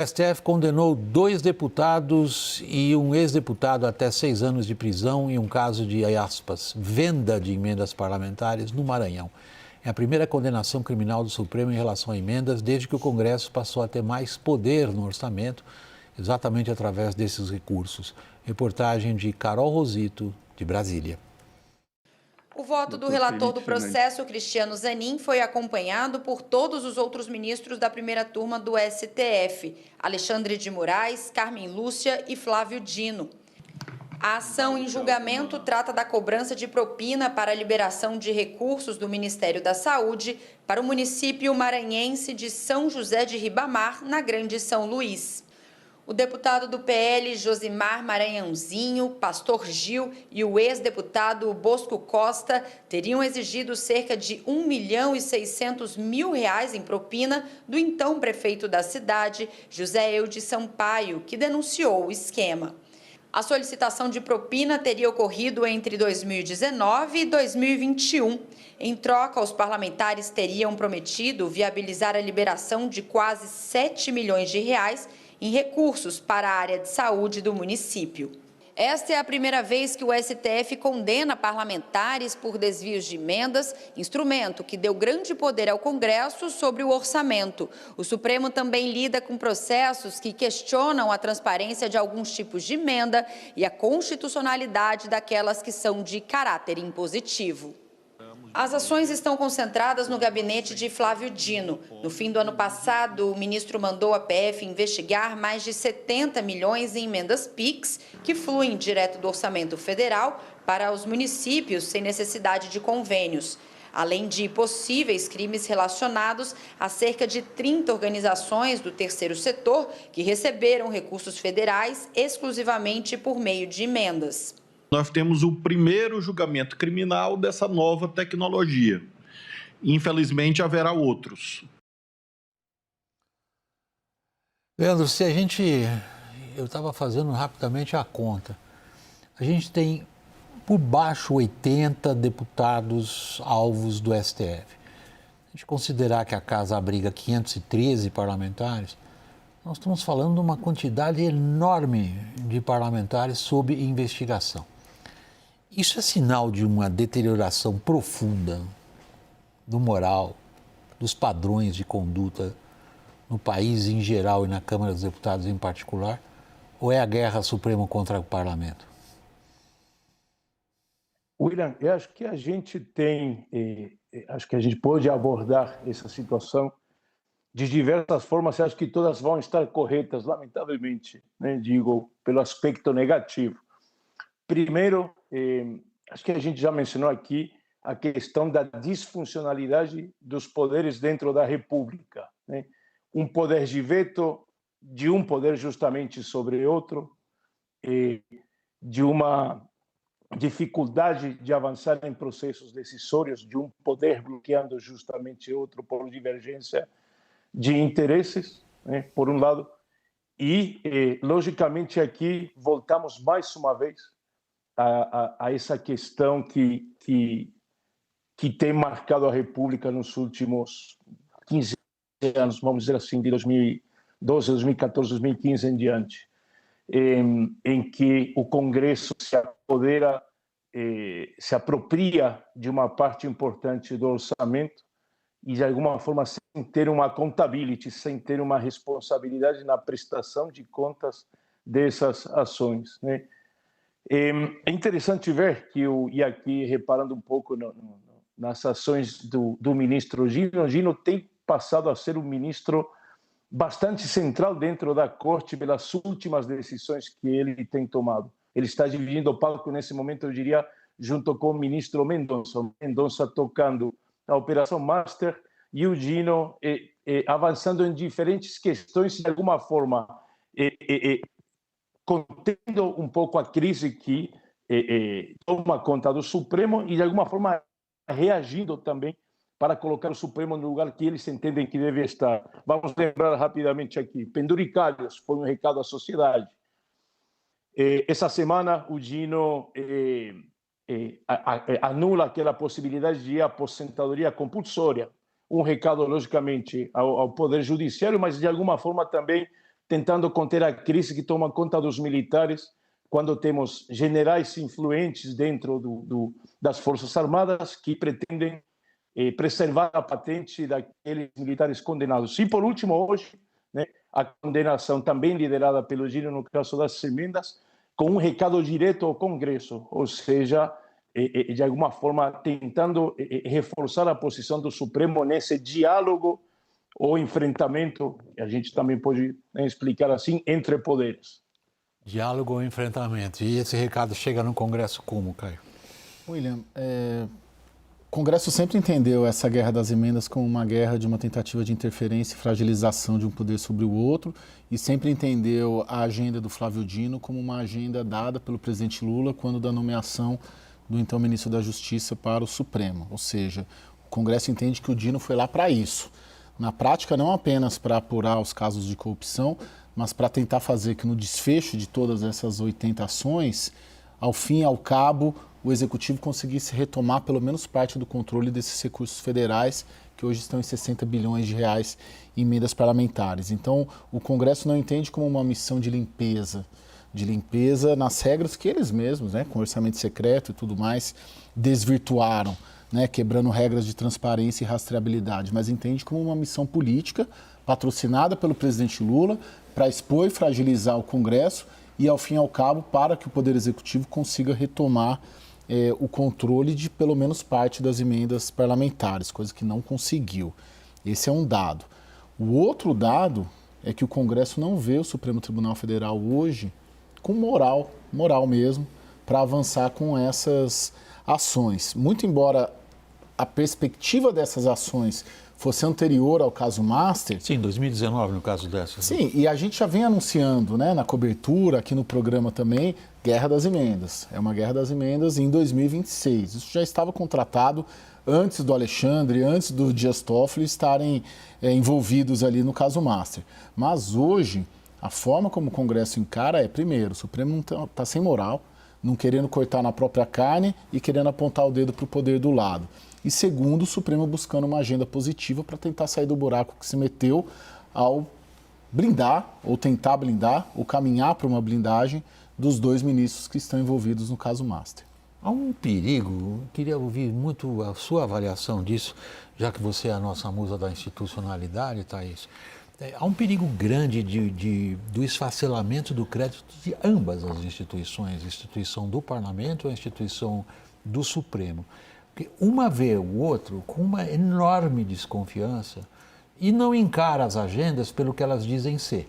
O STF condenou 2 deputados e um ex-deputado a até 6 anos de prisão em um caso de, aspas, venda de emendas parlamentares no Maranhão. É a primeira condenação criminal do Supremo em relação a emendas desde que o Congresso passou a ter mais poder no orçamento, exatamente através desses recursos. Reportagem de Carol Rosito, de Brasília. O voto do relator do processo, Cristiano Zanin, foi acompanhado por todos os outros ministros da primeira turma do STF, Alexandre de Moraes, Carmen Lúcia e Flávio Dino. A ação em julgamento trata da cobrança de propina para a liberação de recursos do Ministério da Saúde para o município maranhense de São José de Ribamar, na Grande São Luís. O deputado do PL, Josimar Maranhãozinho, Pastor Gil e o ex-deputado Bosco Costa teriam exigido cerca de R$1.600.000 em propina do então prefeito da cidade, José Eudes Sampaio, que denunciou o esquema. A solicitação de propina teria ocorrido entre 2019 e 2021. Em troca, os parlamentares teriam prometido viabilizar a liberação de quase R$7 milhões em recursos para a área de saúde do município. Esta é a primeira vez que o STF condena parlamentares por desvios de emendas, instrumento que deu grande poder ao Congresso sobre o orçamento. O Supremo também lida com processos que questionam a transparência de alguns tipos de emenda e a constitucionalidade daquelas que são de caráter impositivo. As ações estão concentradas no gabinete de Flávio Dino. No fim do ano passado, o ministro mandou a PF investigar mais de 70 milhões em emendas PIX, que fluem direto do orçamento federal para os municípios sem necessidade de convênios. Além de possíveis crimes relacionados a cerca de 30 organizações do terceiro setor que receberam recursos federais exclusivamente por meio de emendas. Nós temos o primeiro julgamento criminal dessa nova tecnologia. Infelizmente, haverá outros. Leandro, eu estava fazendo rapidamente a conta. A gente tem por baixo 80 deputados alvos do STF. A gente considerar que a casa abriga 513 parlamentares, nós estamos falando de uma quantidade enorme de parlamentares sob investigação. Isso é sinal de uma deterioração profunda do moral, dos padrões de conduta no país em geral e na Câmara dos Deputados em particular? Ou é a guerra suprema contra o parlamento? William, eu acho que a gente acho que a gente pode abordar essa situação de diversas formas. Eu acho que todas vão estar corretas, lamentavelmente, né? Digo, pelo aspecto negativo. Primeiro, acho que a gente já mencionou aqui a questão da disfuncionalidade dos poderes dentro da República, né? Um poder de veto de um poder justamente sobre outro, de uma dificuldade de avançar em processos decisórios, de um poder bloqueando justamente outro por divergência de interesses, né, por um lado, e, logicamente, aqui voltamos mais uma vez a essa questão que tem marcado a República nos últimos 15 anos, vamos dizer assim, de 2012, 2014, 2015 em diante, em que o Congresso se apodera, se apropria de uma parte importante do orçamento e, de alguma forma, sem ter uma accountability, sem ter uma responsabilidade na prestação de contas dessas ações, né? É interessante ver que, e aqui reparando um pouco nas ações do ministro Gino tem passado a ser um ministro bastante central dentro da corte pelas últimas decisões que ele tem tomado. Ele está dividindo o palco nesse momento, eu diria, junto com o ministro Mendonça tocando a Operação Master e o Gino avançando em diferentes questões, de alguma forma, contendo um pouco a crise que toma conta do Supremo e, de alguma forma, reagindo também para colocar o Supremo no lugar que eles entendem que deve estar. Vamos lembrar rapidamente aqui, penduricalhos, foi um recado à sociedade. Essa semana, o Gino anula aquela possibilidade de aposentadoria compulsória. Um recado, logicamente, ao Poder Judiciário, mas, de alguma forma, também tentando conter a crise que toma conta dos militares, quando temos generais influentes dentro das Forças Armadas que pretendem preservar a patente daqueles militares condenados. E, por último, hoje, né, a condenação também liderada pelo Gino no caso das emendas, com um recado direto ao Congresso, ou seja, de alguma forma tentando reforçar a posição do Supremo nesse diálogo ou enfrentamento, a gente também pode explicar assim, entre poderes. Diálogo ou enfrentamento. E esse recado chega no Congresso como, Caio? William, o Congresso sempre entendeu essa guerra das emendas como uma guerra de uma tentativa de interferência e fragilização de um poder sobre o outro e sempre entendeu a agenda do Flávio Dino como uma agenda dada pelo presidente Lula quando da nomeação do então ministro da Justiça para o Supremo. Ou seja, o Congresso entende que o Dino foi lá para isso. Na prática, não apenas para apurar os casos de corrupção, mas para tentar fazer que no desfecho de todas essas 80 ações, ao fim e ao cabo, o Executivo conseguisse retomar pelo menos parte do controle desses recursos federais, que hoje estão em 60 bilhões de reais em emendas parlamentares. Então, o Congresso não entende como uma missão de limpeza nas regras que eles mesmos, né, com orçamento secreto e tudo mais, desvirtuaram, né, quebrando regras de transparência e rastreabilidade, mas entende como uma missão política patrocinada pelo presidente Lula para expor e fragilizar o Congresso e, ao fim e ao cabo, para que o Poder Executivo consiga retomar o controle de pelo menos parte das emendas parlamentares, coisa que não conseguiu. Esse é um dado. O outro dado é que o Congresso não vê o Supremo Tribunal Federal hoje com moral mesmo, para avançar com essas ações. Muito embora a perspectiva dessas ações fosse anterior ao caso Master. Sim, 2019 no caso dessas. Sim, e a gente já vem anunciando, né, na cobertura, aqui no programa também, Guerra das Emendas. É uma Guerra das Emendas em 2026. Isso já estava contratado antes do Alexandre, antes do Dias Toffoli estarem envolvidos ali no caso Master. Mas hoje, a forma como o Congresso encara é, primeiro, o Supremo não está sem moral, não querendo cortar na própria carne e querendo apontar o dedo para o poder do lado. E segundo, o Supremo buscando uma agenda positiva para tentar sair do buraco que se meteu ao blindar, ou tentar blindar, ou caminhar para uma blindagem dos dois ministros que estão envolvidos no caso Master. Há um perigo, queria ouvir muito a sua avaliação disso, já que você é a nossa musa da institucionalidade, Thaís. Há um perigo grande do esfacelamento do crédito de ambas as instituições, a instituição do Parlamento e a instituição do Supremo. Porque uma vê o outro com uma enorme desconfiança e não encara as agendas pelo que elas dizem ser,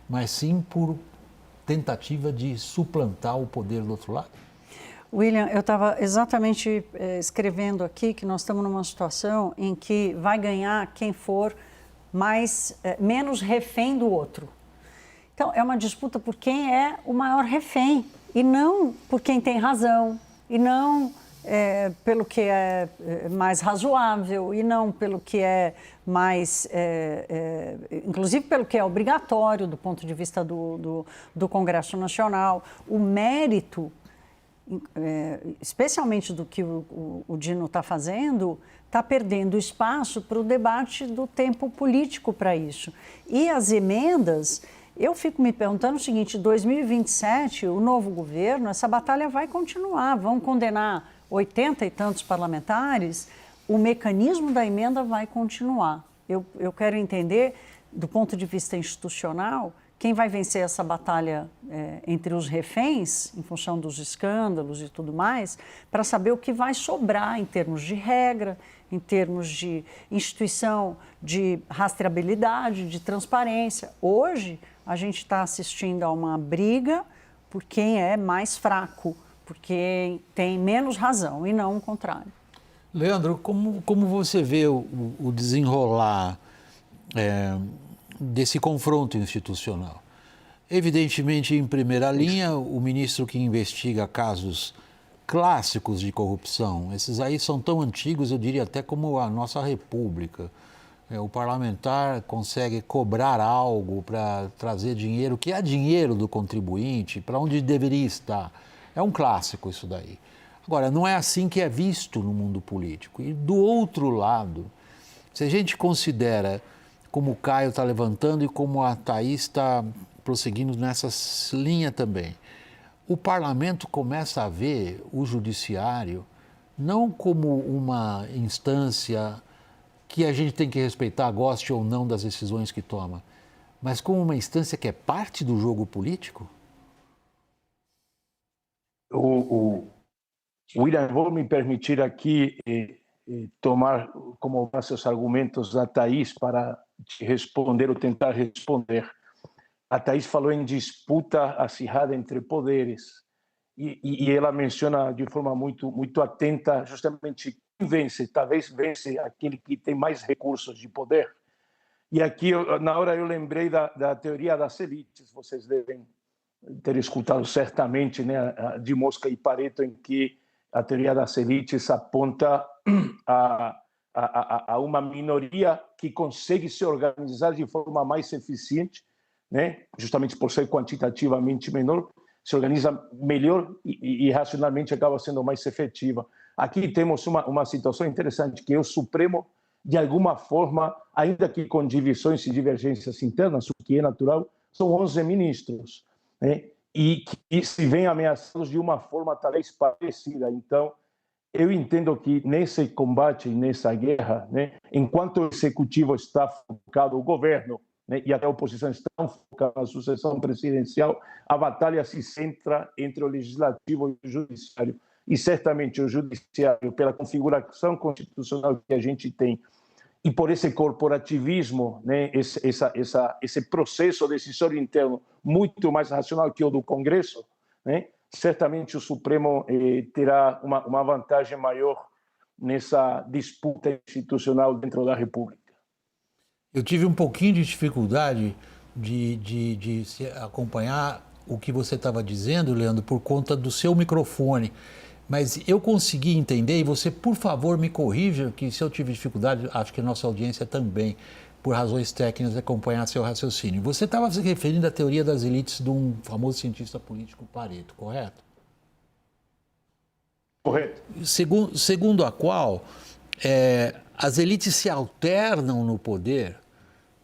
mas sim por tentativa de suplantar o poder do outro lado. William, eu estava exatamente escrevendo aqui que nós estamos numa situação em que vai ganhar quem for menos refém do outro. Então, é uma disputa por quem é o maior refém e não por quem tem razão, e não pelo que é mais razoável, e não pelo que é mais, inclusive pelo que é obrigatório do ponto de vista do Congresso Nacional. O mérito, especialmente do que o Dino está fazendo, está perdendo espaço para o debate do tempo político para isso. E as emendas, eu fico me perguntando o seguinte, em 2027, o novo governo, essa batalha vai continuar, vão condenar 80 e tantos parlamentares, o mecanismo da emenda vai continuar. Eu quero entender, do ponto de vista institucional, quem vai vencer essa batalha entre os reféns, em função dos escândalos e tudo mais, para saber o que vai sobrar em termos de regra, em termos de instituição de rastreabilidade, de transparência. Hoje, a gente está assistindo a uma briga por quem é mais fraco, porque tem menos razão e não o contrário. Leandro, como você vê o desenrolar desse confronto institucional? Evidentemente, em primeira linha, o ministro que investiga casos clássicos de corrupção, esses aí são tão antigos, eu diria até como a nossa República. O parlamentar consegue cobrar algo para trazer dinheiro, que é dinheiro do contribuinte, para onde deveria estar. É um clássico isso daí. Agora, não é assim que é visto no mundo político. E do outro lado, se a gente considera como o Caio está levantando e como a Thaís está prosseguindo nessa linha também. O parlamento começa a ver o judiciário não como uma instância que a gente tem que respeitar, goste ou não das decisões que toma, mas como uma instância que é parte do jogo político? William, vou me permitir aqui tomar como base os argumentos da Thaís para te responder ou tentar responder. A Thaís falou em disputa acirrada entre poderes e ela menciona de forma muito atenta justamente quem vence. Talvez vence aquele que tem mais recursos de poder. E aqui, na hora, eu lembrei da teoria das elites. Vocês devem ter escutado certamente, né, de Mosca e Pareto, em que a teoria das elites aponta a uma minoria que consegue se organizar de forma mais eficiente, né, justamente por ser quantitativamente menor, se organiza melhor e racionalmente acaba sendo mais efetiva. Aqui temos uma situação interessante, que é o Supremo, de alguma forma, ainda que com divisões e divergências internas, o que é natural, são 11 ministros, né, e que se veem ameaçados de uma forma talvez parecida. Então, eu entendo que nesse combate, nessa guerra, né, enquanto o executivo está focado, o governo, né, e até a oposição estão focados na sucessão presidencial, a batalha se centra entre o legislativo e o judiciário. E certamente o judiciário, pela configuração constitucional que a gente tem, e por esse corporativismo, né, esse processo decisório interno muito mais racional que o do Congresso, né, certamente o Supremo terá uma vantagem maior nessa disputa institucional dentro da República. Eu tive um pouquinho de dificuldade de acompanhar o que você estava dizendo, Leandro, por conta do seu microfone. Mas eu consegui entender, e você, por favor, me corrija, que se eu tive dificuldade, acho que a nossa audiência também, por razões técnicas, acompanhar seu raciocínio. Você estava se referindo à teoria das elites de um famoso cientista político, Pareto, correto? Correto. Segundo a qual as elites se alternam no poder,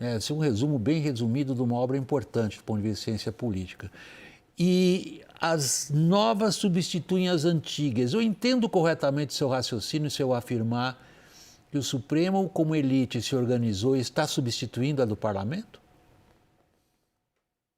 né? Esse é um resumo bem resumido de uma obra importante do ponto de vista de ciência política. E as novas substituem as antigas. Eu entendo corretamente seu raciocínio se eu afirmar que o Supremo, como elite, se organizou e está substituindo a do Parlamento?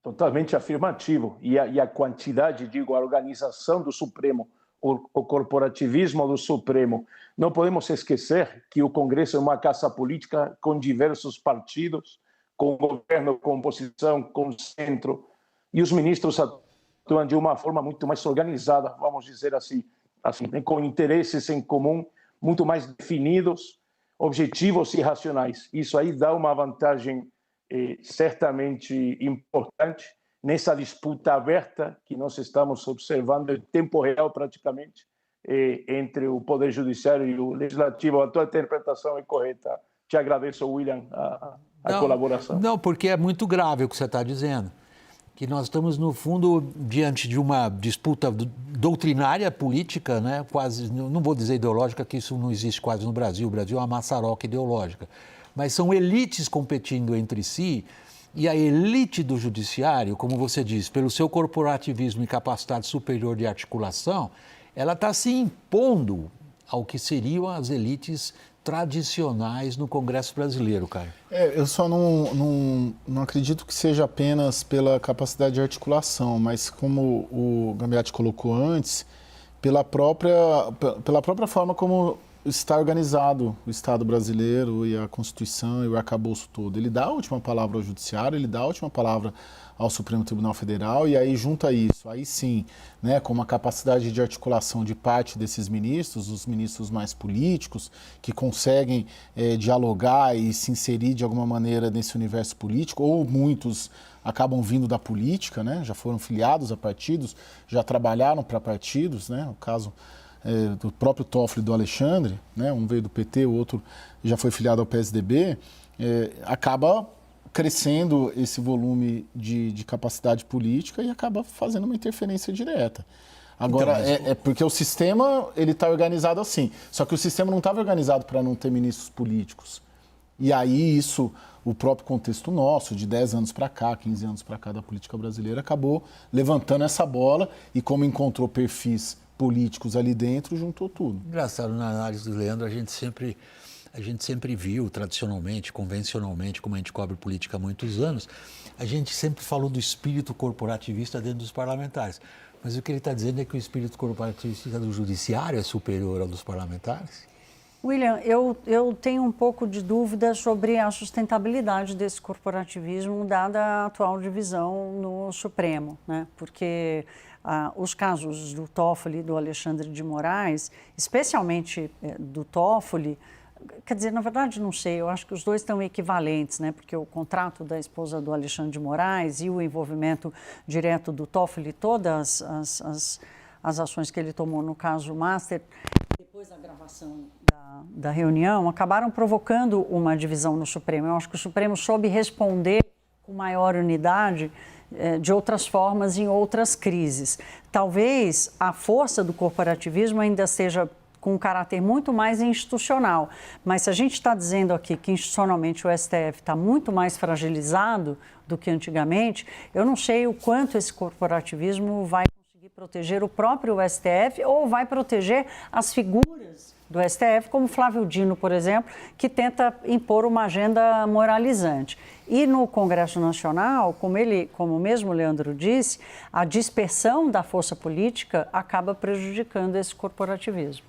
Totalmente afirmativo. E a quantidade, a organização do Supremo, o corporativismo do Supremo. Não podemos esquecer que o Congresso é uma casa política com diversos partidos, com governo, com oposição, com centro, e os ministros atuam de uma forma muito mais organizada, vamos dizer assim, com interesses em comum muito mais definidos, objetivos e racionais. Isso aí dá uma vantagem certamente importante nessa disputa aberta que nós estamos observando em tempo real praticamente entre o Poder Judiciário e o Legislativo. A tua interpretação é correta. Te agradeço, William, a colaboração. Não, porque é muito grave o que você está dizendo. Que nós estamos, no fundo, diante de uma disputa doutrinária política, né? Quase, não vou dizer ideológica, que isso não existe quase no Brasil. O Brasil é uma maçaroca ideológica. Mas são elites competindo entre si, e a elite do judiciário, como você diz, pelo seu corporativismo e capacidade superior de articulação, ela está se impondo ao que seriam as elites tradicionais no Congresso brasileiro, Caio. Eu só não acredito que seja apenas pela capacidade de articulação, mas como o Gambiati colocou antes, pela própria forma como está organizado o Estado brasileiro e a Constituição e o arcabouço todo. Ele dá a última palavra ao Judiciário, ele dá a última palavra ao Supremo Tribunal Federal, e aí junta isso, aí sim, né, com uma capacidade de articulação de parte desses ministros, os ministros mais políticos, que conseguem dialogar e se inserir de alguma maneira nesse universo político, ou muitos acabam vindo da política, né, já foram filiados a partidos, já trabalharam para partidos, né, o caso do próprio Toffoli e do Alexandre, né, um veio do PT, o outro já foi filiado ao PSDB, acaba crescendo esse volume de capacidade política e acaba fazendo uma interferência direta. Agora, então, porque o sistema ele está organizado assim, só que o sistema não estava organizado para não ter ministros políticos. E aí isso, o próprio contexto nosso, de 10 anos para cá, 15 anos para cá da política brasileira, acabou levantando essa bola e como encontrou perfis políticos ali dentro, juntou tudo. Engraçado, na análise do Leandro, a gente sempre viu, tradicionalmente, convencionalmente, como a gente cobre política há muitos anos, a gente sempre falou do espírito corporativista dentro dos parlamentares. Mas o que ele está dizendo é que o espírito corporativista do judiciário é superior ao dos parlamentares? William, eu tenho um pouco de dúvida sobre a sustentabilidade desse corporativismo, dada a atual divisão no Supremo, né? Porque os casos do Toffoli e do Alexandre de Moraes, especialmente do Toffoli, quer dizer, na verdade, não sei, eu acho que os dois estão equivalentes, né? Porque o contrato da esposa do Alexandre de Moraes e o envolvimento direto do Toffoli, todas as ações que ele tomou no caso Master, depois da gravação da reunião, acabaram provocando uma divisão no Supremo. Eu acho que o Supremo soube responder com maior unidade de outras formas em outras crises. Talvez a força do corporativismo ainda seja com um caráter muito mais institucional. Mas se a gente está dizendo aqui que institucionalmente o STF está muito mais fragilizado do que antigamente, eu não sei o quanto esse corporativismo vai conseguir proteger o próprio STF ou vai proteger as figuras do STF, como Flávio Dino, por exemplo, que tenta impor uma agenda moralizante. E no Congresso Nacional, como mesmo o Leandro disse, a dispersão da força política acaba prejudicando esse corporativismo.